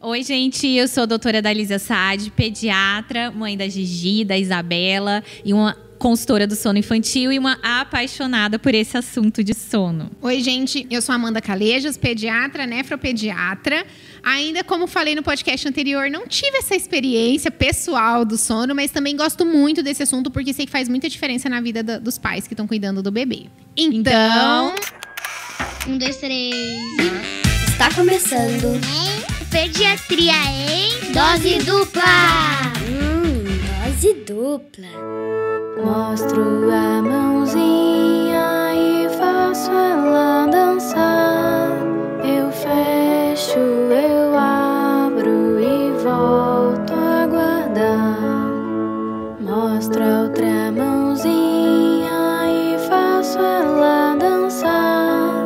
Oi, gente, eu sou a doutora Dalísia Saad, pediatra, mãe da Gigi, da Isabela e uma consultora do sono infantil e uma apaixonada por esse assunto de sono. Oi, gente, eu sou Amanda Calejas, pediatra, nefropediatra. Ainda, como falei no podcast anterior, não tive essa experiência pessoal do sono, mas também gosto muito desse assunto porque sei que faz muita diferença na vida dos pais que estão cuidando do bebê. Então... 1, 2, 3... Está começando... Pediatria em Dose Dupla! Dose dupla. Mostro a mãozinha e faço ela dançar. Eu fecho, eu abro e volto a guardar. Mostro a outra mãozinha e faço ela dançar.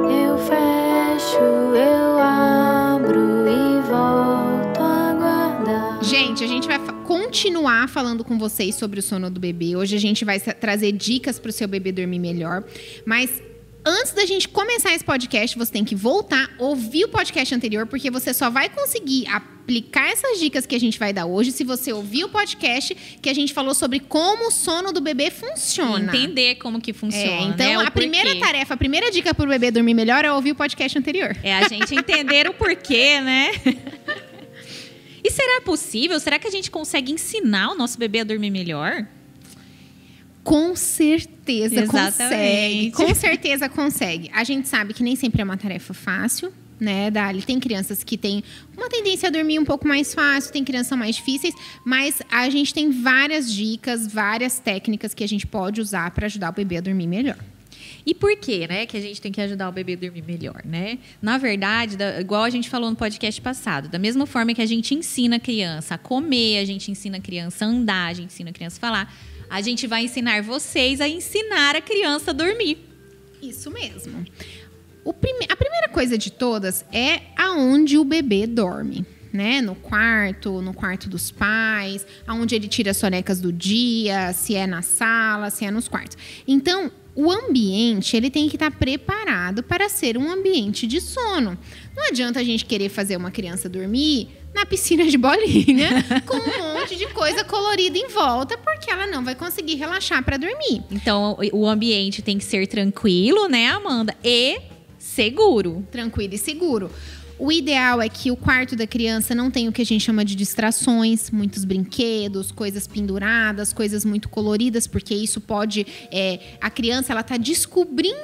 Eu fecho, eu abro e volto a guardar. Gente, a gente vai continuar falando com vocês sobre o sono do bebê. Hoje a gente vai trazer dicas para o seu bebê dormir melhor. Mas antes da gente começar esse podcast, você tem que voltar, ouvir o podcast anterior, porque você só vai conseguir aplicar essas dicas que a gente vai dar hoje se você ouvir o podcast que a gente falou sobre como o sono do bebê funciona. Entender como que funciona. Então, né? a primeira tarefa, a primeira dica para o bebê dormir melhor é ouvir o podcast anterior. É a gente entender o porquê, né? E será possível? Será que a gente consegue ensinar o nosso bebê a dormir melhor? Com certeza Exatamente. consegue. Com certeza consegue. A gente sabe que nem sempre é uma tarefa fácil, né, Dali? Tem crianças que têm uma tendência a dormir um pouco mais fácil, tem crianças mais difíceis, mas a gente tem várias dicas, várias técnicas que a gente pode usar para ajudar o bebê a dormir melhor. E por quê, né, que a gente tem que ajudar o bebê a dormir melhor, né? Na verdade, igual a gente falou no podcast passado, da mesma forma que a gente ensina a criança a comer, a gente ensina a criança a andar, a gente ensina a criança a falar, a gente vai ensinar vocês a ensinar a criança a dormir. Isso mesmo. A primeira coisa de todas é aonde o bebê dorme. Né? No quarto dos pais, aonde ele tira as sonecas do dia, se é na sala, se é nos quartos. Então, o ambiente, ele tem que estar preparado para ser um ambiente de sono. Não adianta a gente querer fazer uma criança dormir na piscina de bolinha, com um monte de coisa colorida em volta, porque ela não vai conseguir relaxar para dormir. Então, o ambiente tem que ser tranquilo, né, Amanda? E seguro. Tranquilo e seguro. O ideal é que o quarto da criança não tenha o que a gente chama de distrações, muitos brinquedos, coisas penduradas, coisas muito coloridas, porque isso pode... a criança, ela está descobrindo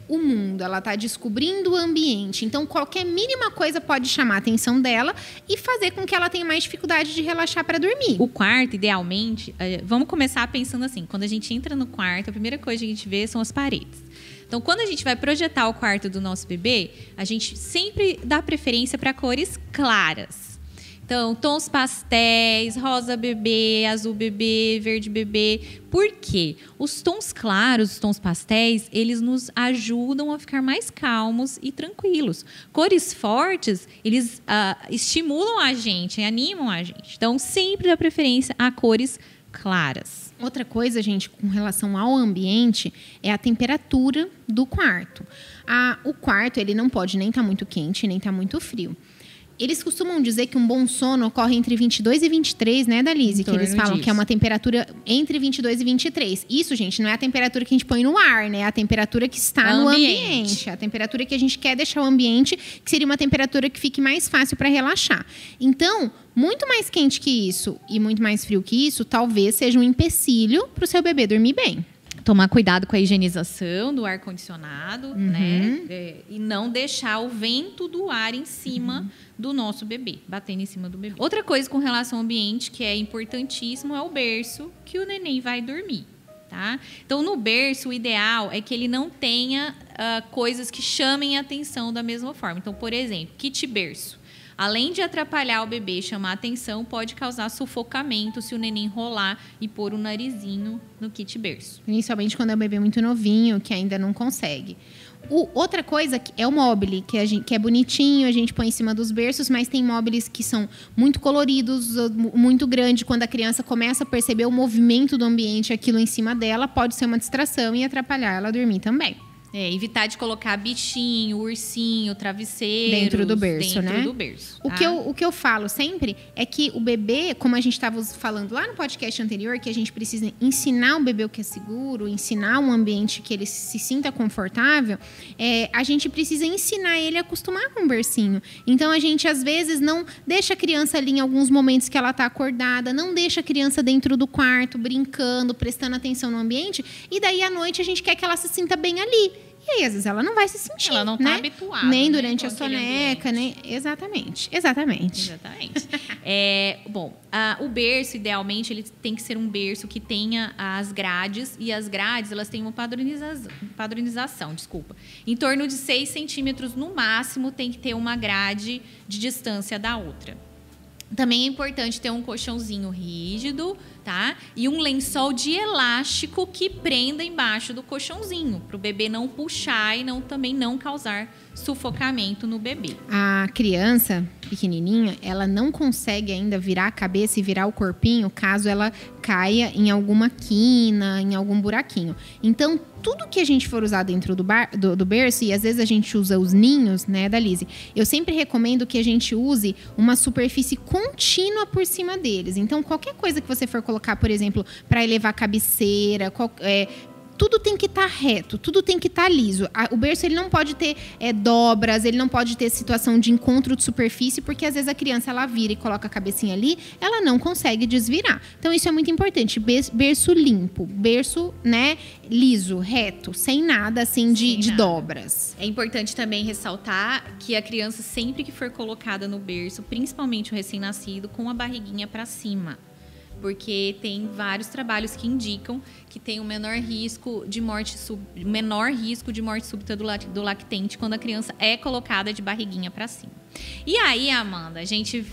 o mundo, ela está descobrindo o ambiente. Então, qualquer mínima coisa pode chamar a atenção dela e fazer com que ela tenha mais dificuldade de relaxar para dormir. O quarto, idealmente, vamos começar pensando assim, quando a gente entra no quarto, a primeira coisa que a gente vê são as paredes. Então, quando a gente vai projetar o quarto do nosso bebê, a gente sempre dá preferência para cores claras. Então, tons pastéis, rosa bebê, azul bebê, verde bebê. Por quê? Os tons claros, os tons pastéis, eles nos ajudam a ficar mais calmos e tranquilos. Cores fortes, eles estimulam a gente, animam a gente. Então, sempre dá preferência a cores claras. Outra coisa, gente, com relação ao ambiente, é a temperatura do quarto. O quarto, ele não pode nem estar muito quente, nem estar muito frio. Eles costumam dizer que um bom sono ocorre entre 22 e 23, né, Dalísia? Que eles falam que é uma temperatura entre 22 e 23. Isso, gente, não é a temperatura que a gente põe no ar, né? É a temperatura que está no ambiente. A temperatura que a gente quer deixar o ambiente, que seria uma temperatura que fique mais fácil para relaxar. Então, muito mais quente que isso e muito mais frio que isso, talvez seja um empecilho para o seu bebê dormir bem. Tomar cuidado com a higienização do ar-condicionado, né? E não deixar o vento do ar em cima do nosso bebê, batendo em cima do bebê. Outra coisa com relação ao ambiente que é importantíssimo é o berço que o neném vai dormir, tá? Então, no berço, o ideal é que ele não tenha coisas que chamem a atenção da mesma forma. Então, por exemplo, kit berço. Além de atrapalhar o bebê e chamar a atenção, pode causar sufocamento se o neném rolar e pôr o narizinho no kit berço. Principalmente quando é um bebê muito novinho, que ainda não consegue. Outra coisa é o mobile, que é bonitinho, a gente põe em cima dos berços, mas tem móveis que são muito coloridos, muito grandes. Quando a criança começa a perceber o movimento do ambiente, aquilo em cima dela, pode ser uma distração e atrapalhar ela a dormir também. Evitar de colocar bichinho, ursinho, travesseiro dentro do berço, né? Do berço, tá? O que eu falo sempre é que o bebê, como a gente estava falando lá no podcast anterior, que a gente precisa ensinar o bebê o que é seguro, ensinar um ambiente que ele se sinta confortável, a gente precisa ensinar ele a acostumar com o bercinho. Então, a gente, às vezes, não deixa a criança ali em alguns momentos que ela está acordada, não deixa a criança dentro do quarto, brincando, prestando atenção no ambiente, e daí, à noite, a gente quer que ela se sinta bem ali. E aí, às vezes, ela não vai se sentir. Ela não está habituada. Nem durante a soneca, nem. Exatamente. Bom, o berço, idealmente, ele tem que ser um berço que tenha as grades. E as grades, elas têm uma padronização, em torno de 6 centímetros no máximo, tem que ter uma grade de distância da outra. Também é importante ter um colchãozinho rígido, tá? E um lençol de elástico que prenda embaixo do colchãozinho, para o bebê não puxar e também não causar sufocamento no bebê. A criança pequenininha, ela não consegue ainda virar a cabeça e virar o corpinho caso ela caia em alguma quina, em algum buraquinho. Então, tudo que a gente for usar dentro do berço, e às vezes a gente usa os ninhos, né, da Lizzy, eu sempre recomendo que a gente use uma superfície contínua por cima deles. Então, qualquer coisa que você for colocar, por exemplo, para elevar a cabeceira, tudo tem que estar reto, tudo tem que estar liso. O berço ele não pode ter dobras, ele não pode ter situação de encontro de superfície, porque às vezes a criança ela vira e coloca a cabecinha ali, ela não consegue desvirar. Então isso é muito importante. Berço limpo, berço, né, liso, reto, sem nada assim de dobras. É importante também ressaltar que a criança, sempre que for colocada no berço, principalmente o recém-nascido, com a barriguinha para cima. Porque tem vários trabalhos que indicam que tem um menor risco de morte súbita do lactente quando a criança é colocada de barriguinha para cima. E aí, Amanda, a gente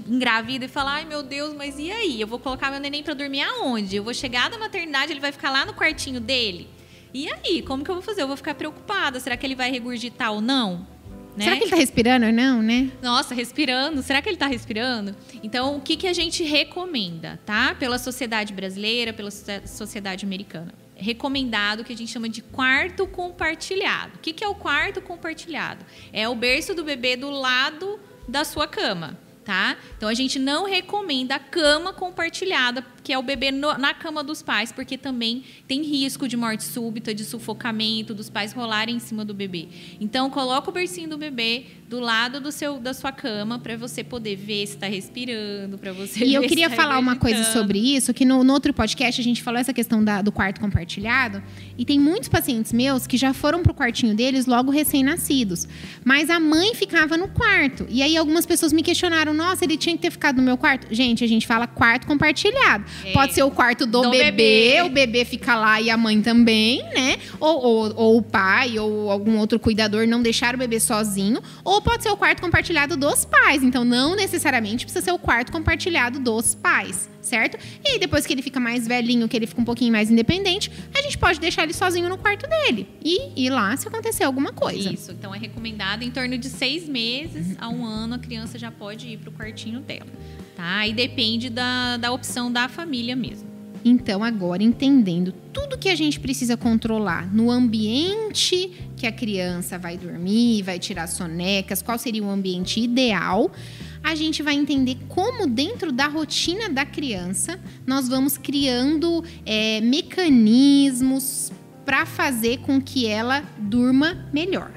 engravida e fala: ai, meu Deus, mas e aí? Eu vou colocar meu neném para dormir aonde? Eu vou chegar da maternidade, ele vai ficar lá no quartinho dele? E aí, como que eu vou fazer? Eu vou ficar preocupada. Será que ele vai regurgitar ou não? Né? Será que ele tá respirando ou não, né? Nossa, respirando. Será que ele tá respirando? Então, o que a gente recomenda, tá? Pela sociedade brasileira, pela sociedade americana. Recomendado que a gente chama de quarto compartilhado. O que é o quarto compartilhado? É o berço do bebê do lado da sua cama, tá? Então, a gente não recomenda a cama compartilhada, que é o bebê na cama dos pais, porque também tem risco de morte súbita, de sufocamento, dos pais rolarem em cima do bebê. Então, coloca o bercinho do bebê do lado da sua cama, para você poder ver se está respirando, para você ver. E eu queria se falar uma coisa sobre isso, que no outro podcast a gente falou essa questão do quarto compartilhado, e tem muitos pacientes meus que já foram pro quartinho deles logo recém-nascidos, mas a mãe ficava no quarto. E aí algumas pessoas me questionaram: nossa, ele tinha que ter ficado no meu quarto? Gente, a gente fala quarto compartilhado. Pode ser o quarto do bebê, o bebê fica lá e a mãe também, né? Ou o pai ou algum outro cuidador não deixar o bebê sozinho. Ou pode ser o quarto compartilhado dos pais. Então, não necessariamente precisa ser o quarto compartilhado dos pais, certo? E aí, depois que ele fica mais velhinho, que ele fica um pouquinho mais independente, a gente pode deixar ele sozinho no quarto dele e ir lá se acontecer alguma coisa. Isso, então é recomendado em torno de 6 meses a 1 ano, a criança já pode ir pro quartinho dela, tá? E depende da opção da família mesmo. Então, agora, entendendo tudo que a gente precisa controlar no ambiente que a criança vai dormir, vai tirar sonecas, qual seria o ambiente ideal, a gente vai entender como, dentro da rotina da criança, nós vamos criando mecanismos para fazer com que ela durma melhor.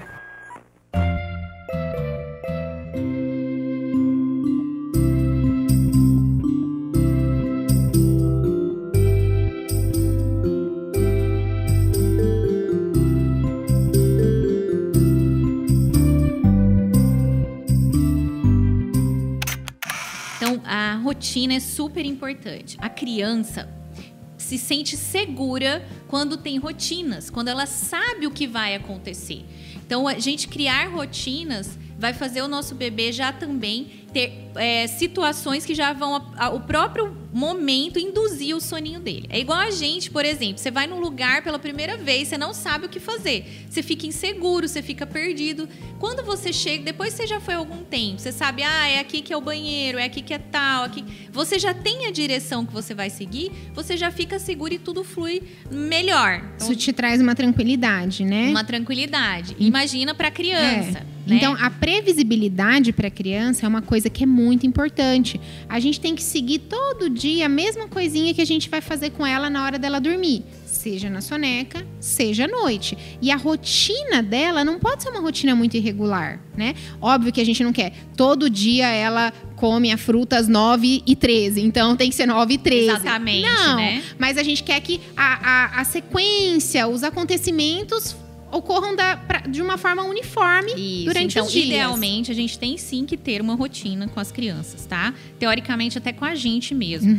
A rotina é super importante. A criança se sente segura quando tem rotinas, quando ela sabe o que vai acontecer. Então, a gente criar rotinas vai fazer o nosso bebê já também ter situações que já vão, o próprio momento, induzir o soninho dele. É igual a gente, por exemplo, você vai num lugar pela primeira vez, você não sabe o que fazer. Você fica inseguro, você fica perdido. Quando você chega, depois você já foi há algum tempo, você sabe, é aqui que é o banheiro, é aqui que é tal, aqui. Você já tem a direção que você vai seguir, você já fica seguro e tudo flui melhor. Então, isso te traz uma tranquilidade, né? Uma tranquilidade. Imagina para a criança. Né? Então, a previsibilidade para a criança é uma coisa que é muito importante. A gente tem que seguir todo dia a mesma coisinha que a gente vai fazer com ela na hora dela dormir. Seja na soneca, seja à noite. E a rotina dela não pode ser uma rotina muito irregular, né? Óbvio que a gente não quer. Todo dia ela come a fruta às 9h13. Então, tem que ser 9h13. Exatamente, não, né? Mas a gente quer que a sequência, os acontecimentos ocorram de uma forma uniforme durante os dias. Idealmente, a gente tem sim que ter uma rotina com as crianças, tá? Teoricamente, até com a gente mesmo,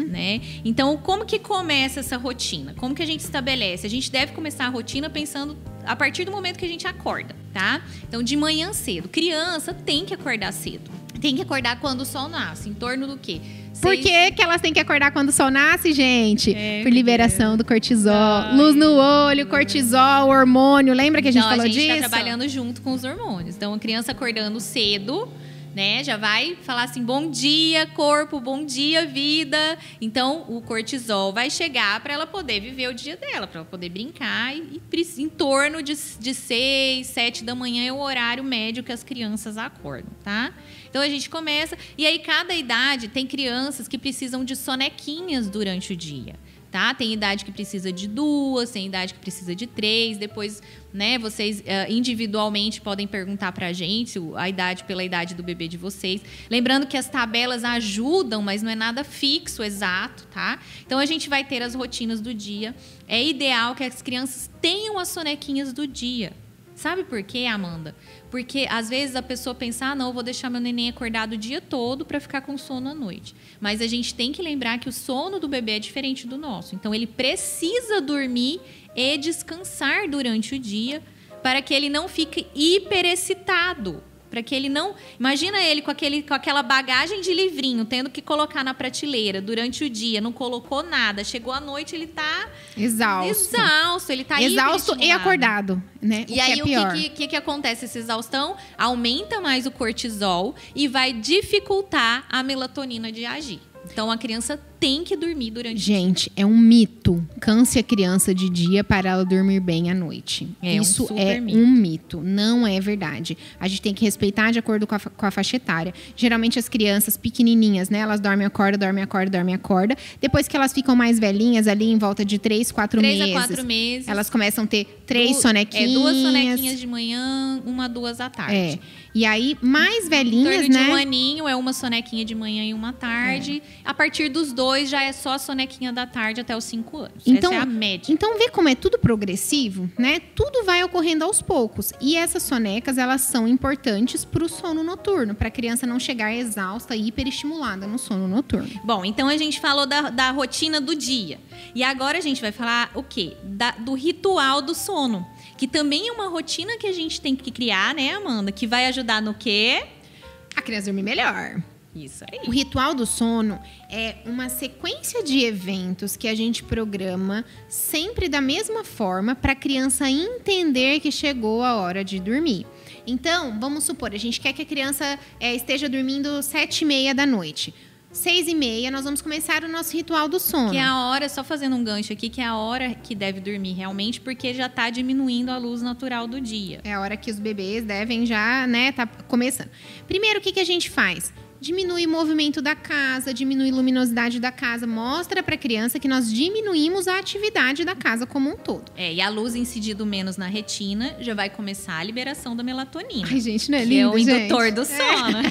né? Então, como que começa essa rotina? Como que a gente estabelece? A gente deve começar a rotina pensando a partir do momento que a gente acorda, tá? Então, de manhã cedo. Criança tem que acordar cedo. Tem que acordar quando o sol nasce. Em torno do quê? Por que elas têm que acordar quando o sol nasce, gente? Por liberação do cortisol. Luz no olho, cortisol, hormônio. Lembra que a gente falou disso? A gente tá trabalhando junto com os hormônios. Então, a criança acordando cedo, né? Já vai falar assim, bom dia, corpo, bom dia, vida. Então, o cortisol vai chegar para ela poder viver o dia dela, para ela poder brincar. E em torno de 6, 7 da manhã é o horário médio que as crianças acordam, tá? Então, a gente começa... E aí, cada idade tem crianças que precisam de sonequinhas durante o dia, tá? Tem idade que precisa de 2, tem idade que precisa de 3. Depois, né, vocês individualmente podem perguntar pra gente a idade pela idade do bebê de vocês. Lembrando que as tabelas ajudam, mas não é nada fixo, exato, tá? Então, a gente vai ter as rotinas do dia. É ideal que as crianças tenham as sonequinhas do dia. Sabe por quê, Amanda? Porque, às vezes, a pessoa pensa, não, eu vou deixar meu neném acordado o dia todo para ficar com sono à noite. Mas a gente tem que lembrar que o sono do bebê é diferente do nosso. Então, ele precisa dormir e descansar durante o dia para que ele não fique hiperexcitado. Para que ele não... Imagina ele com aquela bagagem de livrinho, tendo que colocar na prateleira durante o dia, não colocou nada. Chegou à noite, ele tá... Exausto. Ele tá exausto e acordado, né? E aí, o que acontece? Essa exaustão aumenta mais o cortisol e vai dificultar a melatonina de agir. Então, a criança tem que dormir durante o dia. Gente, é um mito. Canse a criança de dia para ela dormir bem à noite. Isso é um mito. Não é verdade. A gente tem que respeitar de acordo com a faixa etária. Geralmente, as crianças pequenininhas, né? Elas dormem, acorda, dormem, acorda, dormem, acorda. Depois que elas ficam mais velhinhas, ali em volta de 3, 4 meses. 3 a 4 meses. Elas começam a ter 3 sonequinhas. 2 sonequinhas de manhã, 1, 2 à tarde. E aí, mais velhinhas, em torno né? de 1 aninho, é uma sonequinha de manhã e 1 à tarde. A partir dos 2, já é só a sonequinha da tarde até os 5 anos. Então, essa é a média. Então, vê como é tudo progressivo, né? Tudo vai ocorrendo aos poucos. E essas sonecas, elas são importantes para o sono noturno, para a criança não chegar exausta e hiperestimulada no sono noturno. Bom, então a gente falou da rotina do dia. E agora a gente vai falar o quê? Do ritual do sono. Que também é uma rotina que a gente tem que criar, né, Amanda? Que vai ajudar no quê? A criança dormir melhor. Isso aí. O ritual do sono é uma sequência de eventos que a gente programa sempre da mesma forma para a criança entender que chegou a hora de dormir. Então, vamos supor, a gente quer que a criança esteja dormindo 7h30 da noite. 6h30, nós vamos começar o nosso ritual do sono. Que é a hora, só fazendo um gancho aqui, que é a hora que deve dormir realmente, porque já está diminuindo a luz natural do dia. É a hora que os bebês devem já, né, tá começando. Primeiro, o que a gente faz? Diminui o movimento da casa, diminui a luminosidade da casa. Mostra para a criança que nós diminuímos a atividade da casa como um todo. E a luz incidindo menos na retina, já vai começar a liberação da melatonina. Ai, gente, não é que lindo, é o indutor do sono.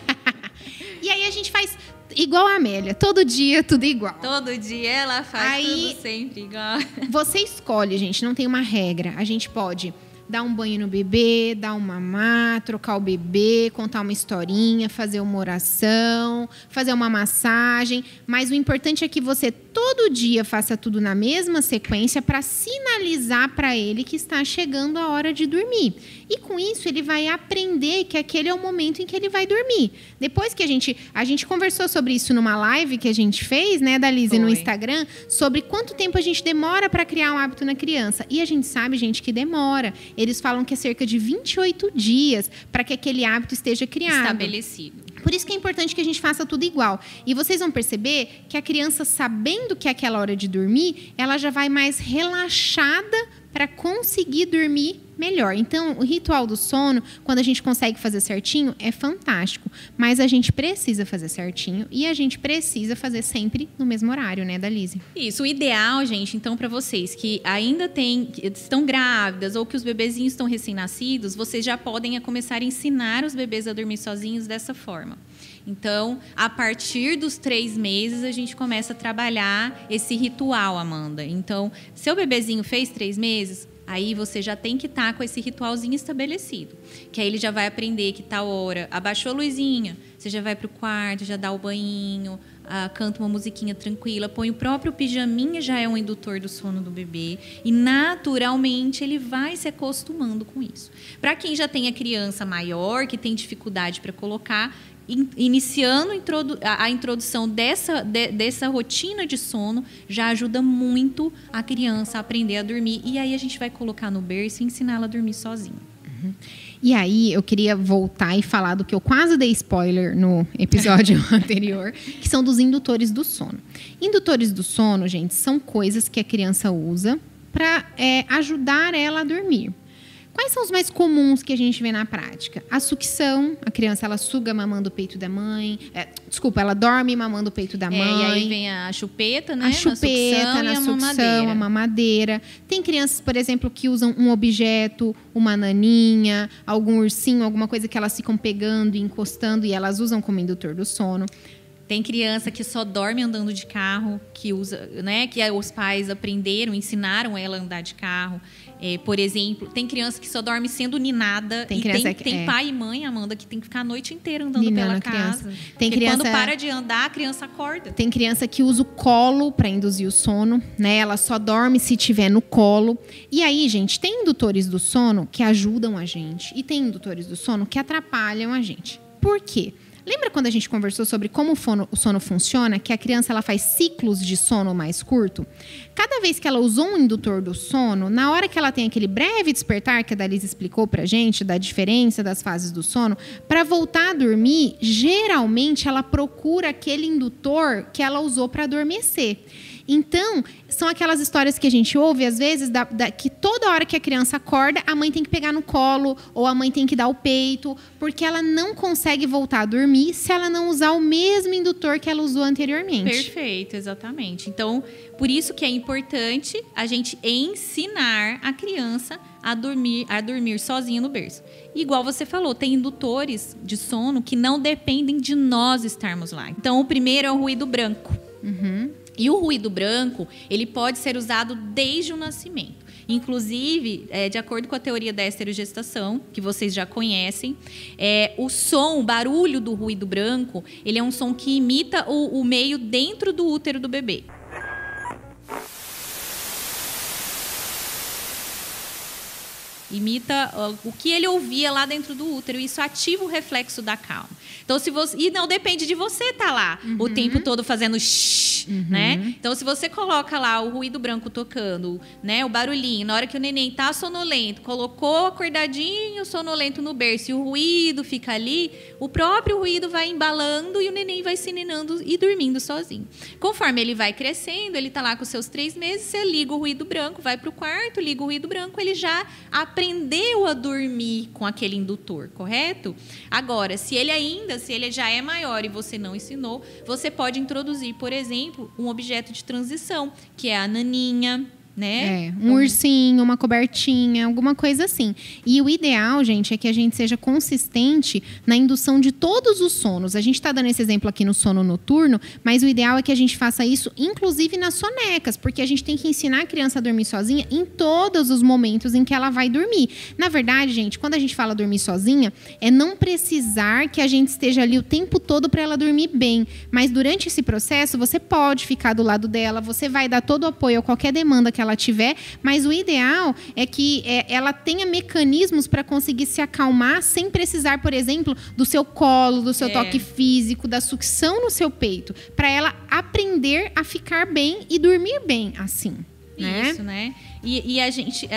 E aí a gente faz igual a Amélia, todo dia, tudo igual. Todo dia ela faz tudo sempre igual. Você escolhe, gente, não tem uma regra. A gente pode dar um banho no bebê, dar um mamar, trocar o bebê, contar uma historinha, fazer uma oração, fazer uma massagem. Mas o importante é que você, todo todo dia faça tudo na mesma sequência para sinalizar para ele que está chegando a hora de dormir. E com isso ele vai aprender que aquele é o momento em que ele vai dormir. Depois que a gente conversou sobre isso numa live que a gente fez, né, da Lise, no Instagram, sobre quanto tempo a gente demora para criar um hábito na criança. E a gente sabe, gente, que demora. Eles falam que é cerca de 28 dias para que aquele hábito esteja criado. Estabelecido. Por isso que é importante que a gente faça tudo igual. E vocês vão perceber que a criança, sabendo que é aquela hora de dormir, ela já vai mais relaxada para conseguir dormir melhor. Então, o ritual do sono, quando a gente consegue fazer certinho, é fantástico. Mas a gente precisa fazer certinho e a gente precisa fazer sempre no mesmo horário, né, Dalise? Isso, o ideal, gente, então, para vocês que ainda estão grávidas ou que os bebezinhos estão recém-nascidos, vocês já podem começar a ensinar os bebês a dormir sozinhos dessa forma. Então, a partir dos 3 meses, a gente começa a trabalhar esse ritual, Amanda. Então, seu bebezinho fez 3 meses, aí você já tem que estar com esse ritualzinho estabelecido. Que aí ele já vai aprender que tal hora, abaixou a luzinha, você já vai para o quarto, já dá o banhinho, canta uma musiquinha tranquila, põe o próprio pijaminha, já é um indutor do sono do bebê. E, naturalmente, ele vai se acostumando com isso. Para quem já tem a criança maior, que tem dificuldade para colocar, iniciando a introdução dessa rotina de sono já ajuda muito a criança a aprender a dormir. E aí a gente vai colocar no berço e ensiná-la a dormir sozinha. Uhum. E aí eu queria voltar e falar do que eu quase dei spoiler no episódio anterior, que são dos indutores do sono. Indutores do sono, gente, são coisas que a criança usa para ajudar ela a dormir. Quais são os mais comuns que a gente vê na prática? A sucção, a criança ela suga mamando o peito da mãe. Ela dorme mamando o peito da mãe. E aí vem a chupeta, né? A chupeta, na sucção, a mamadeira. Tem crianças, por exemplo, que usam um objeto, uma naninha, algum ursinho, alguma coisa que elas ficam pegando e encostando e elas usam como indutor do sono. Tem criança que só dorme andando de carro, que usa, né? Que os pais aprenderam, ensinaram ela a andar de carro. Por exemplo, tem criança que só dorme sendo ninada. Tem pai e mãe, Amanda, que tem que ficar a noite inteira andando pela casa. Tem criança, quando para de andar, a criança acorda. Tem criança que usa o colo para induzir o sono, né? Ela só dorme se tiver no colo. E aí, gente, tem indutores do sono que ajudam a gente e tem indutores do sono que atrapalham a gente. Por quê? Lembra quando a gente conversou sobre como o sono funciona? Que a criança ela faz ciclos de sono mais curto? Cada vez que ela usou um indutor do sono, na hora que ela tem aquele breve despertar, que a Dalise explicou pra gente, da diferença das fases do sono, para voltar a dormir, geralmente ela procura aquele indutor que ela usou para adormecer. Então, são aquelas histórias que a gente ouve, às vezes, que toda hora que a criança acorda, a mãe tem que pegar no colo, ou a mãe tem que dar o peito, porque ela não consegue voltar a dormir se ela não usar o mesmo indutor que ela usou anteriormente. Perfeito, exatamente. Então, por isso que é importante a gente ensinar a criança a dormir sozinha no berço. Igual você falou, tem indutores de sono que não dependem de nós estarmos lá. Então, o primeiro é o ruído branco. Uhum. E o ruído branco, ele pode ser usado desde o nascimento. Inclusive, de acordo com a teoria da esterogestação, que vocês já conhecem, o barulho do ruído branco, ele é um som que imita o meio dentro do útero do bebê. Imita o que ele ouvia lá dentro do útero. Isso ativa o reflexo da calma. Então, e não depende de você estar lá o tempo todo fazendo shhh, né? Então, se você coloca lá o ruído branco tocando, né, o barulhinho, na hora que o neném está sonolento, colocou acordadinho, sonolento no berço e o ruído fica ali, o próprio ruído vai embalando e o neném vai se ninando e dormindo sozinho. Conforme ele vai crescendo, ele está lá com os seus 3 meses, você liga o ruído branco, vai para o quarto, liga o ruído branco, ele já aprendeu a dormir com aquele indutor, correto? Agora, se ele já é maior e você não ensinou, você pode introduzir, por exemplo, um objeto de transição, que é a naninha, né? Um ursinho, uma cobertinha, alguma coisa assim. E o ideal, gente, é que a gente seja consistente na indução de todos os sonos. A gente está dando esse exemplo aqui no sono noturno, mas o ideal é que a gente faça isso, inclusive nas sonecas, porque a gente tem que ensinar a criança a dormir sozinha em todos os momentos em que ela vai dormir. Na verdade, gente, quando a gente fala dormir sozinha, é não precisar que a gente esteja ali o tempo todo para ela dormir bem. Mas durante esse processo, você pode ficar do lado dela, você vai dar todo o apoio a qualquer demanda que ela tiver, mas o ideal é que ela tenha mecanismos para conseguir se acalmar sem precisar, por exemplo, do seu colo, do seu toque físico, da sucção no seu peito, para ela aprender a ficar bem e dormir bem assim. Isso, né? E a gente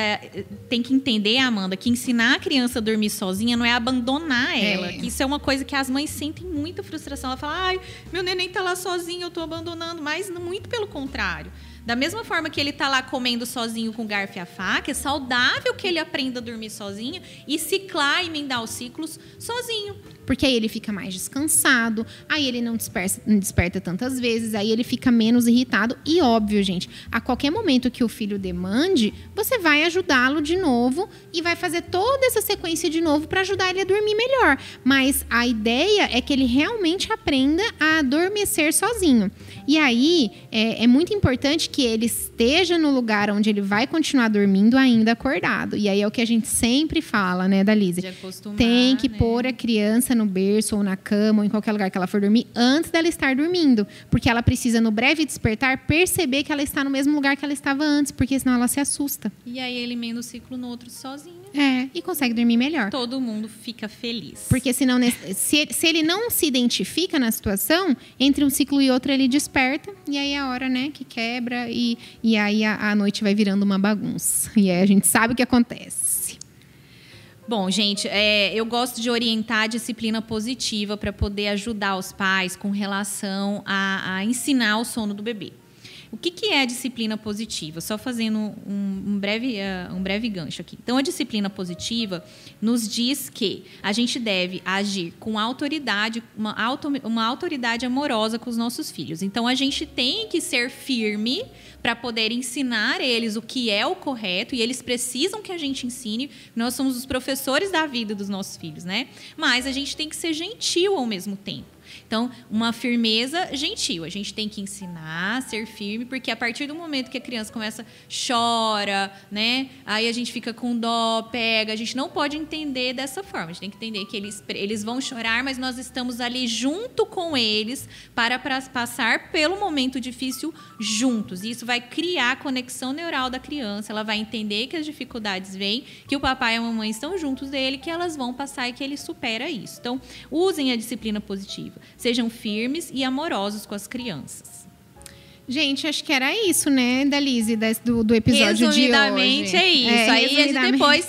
tem que entender, Amanda, que ensinar a criança a dormir sozinha não é abandonar ela. Que isso é uma coisa que as mães sentem muita frustração. Ela fala, ai, meu neném tá lá sozinho, eu tô abandonando. Mas muito pelo contrário. Da mesma forma que ele tá lá comendo sozinho com garfo e a faca, é saudável que ele aprenda a dormir sozinho e ciclar e emendar os ciclos sozinho. Porque aí ele fica mais descansado, aí ele não desperta tantas vezes, aí ele fica menos irritado. E óbvio, gente, a qualquer momento que o filho demande, você vai ajudá-lo de novo e vai fazer toda essa sequência de novo para ajudar ele a dormir melhor. Mas a ideia é que ele realmente aprenda a adormecer sozinho. E aí, é muito importante que ele esteja no lugar onde ele vai continuar dormindo ainda acordado. E aí é o que a gente sempre fala, né, Dalise? Tem que pôr a criança no berço ou na cama ou em qualquer lugar que ela for dormir antes dela estar dormindo. Porque ela precisa, no breve despertar, perceber que ela está no mesmo lugar que ela estava antes, porque senão ela se assusta. E aí ele emenda o ciclo no outro sozinho. E consegue dormir melhor. Todo mundo fica feliz. Porque senão, se ele não se identifica na situação, entre um ciclo e outro ele desperta, e aí é a hora, né, que quebra, e aí a noite vai virando uma bagunça. E aí a gente sabe o que acontece. Bom, gente, eu gosto de orientar a disciplina positiva para poder ajudar os pais com relação a ensinar o sono do bebê. O que é a disciplina positiva? Só fazendo um breve gancho aqui. Então, a disciplina positiva nos diz que a gente deve agir com autoridade, uma autoridade amorosa com os nossos filhos. Então, a gente tem que ser firme para poder ensinar eles o que é o correto, e eles precisam que a gente ensine. Nós somos os professores da vida dos nossos filhos, né? Mas a gente tem que ser gentil ao mesmo tempo. Então, uma firmeza gentil. A gente tem que ensinar a ser firme, porque a partir do momento que a criança chora, né? Aí a gente fica com dó, pega. A gente não pode entender dessa forma. A gente tem que entender que eles vão chorar, mas nós estamos ali junto com eles para passar pelo momento difícil juntos. E isso vai criar a conexão neural da criança. Ela vai entender que as dificuldades vêm, que o papai e a mamãe estão juntos dele, que elas vão passar e que ele supera isso. Então, usem a disciplina positiva. Sejam firmes e amorosos com as crianças. Gente, acho que era isso, né, Dalise, do episódio de hoje. Resumidamente é isso. Aí a gente depois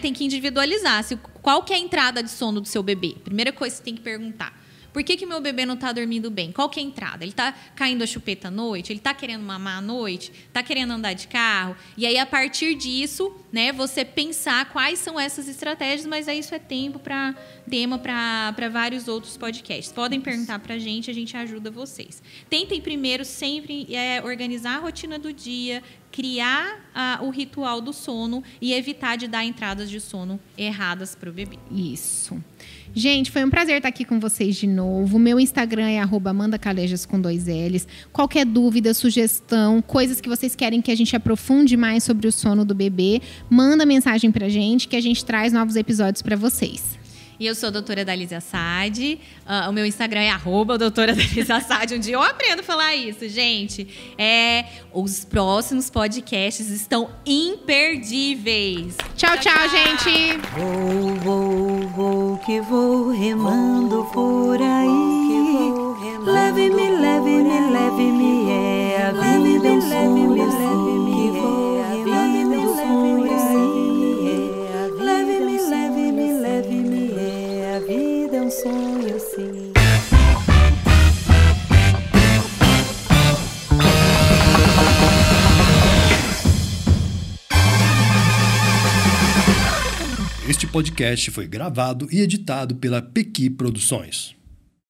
tem que individualizar. Qual que é a entrada de sono do seu bebê? Primeira coisa que você tem que perguntar. Por que meu bebê não está dormindo bem? Qual que é a entrada? Ele está caindo a chupeta à noite? Ele está querendo mamar à noite? Está querendo andar de carro? E aí, a partir disso, né, você pensar quais são essas estratégias, mas aí isso é tema para vários outros podcasts. Podem perguntar para a gente ajuda vocês. Tentem primeiro sempre organizar a rotina do dia, criar o ritual do sono e evitar de dar entradas de sono erradas para o bebê. Isso. Gente, foi um prazer estar aqui com vocês de novo. Meu Instagram é @amandacalejas com 2 L's. Qualquer dúvida, sugestão, coisas que vocês querem que a gente aprofunde mais sobre o sono do bebê, manda mensagem pra gente que a gente traz novos episódios para vocês. E eu sou a doutora Dalise Assad. O meu Instagram é @doutora Dalise Assad. Um dia eu aprendo a falar isso, gente. Os próximos podcasts estão imperdíveis. Tchau, gente. Vou que vou remando por aí. Leve-me, leve-me, leve-me. É a vida, é um sonho, leve-me. É a vida, é um sonho, sim. Leve-me, leve-me, leve-me. A vida é um sonho, sim. Este podcast foi gravado e editado pela Pequi Produções.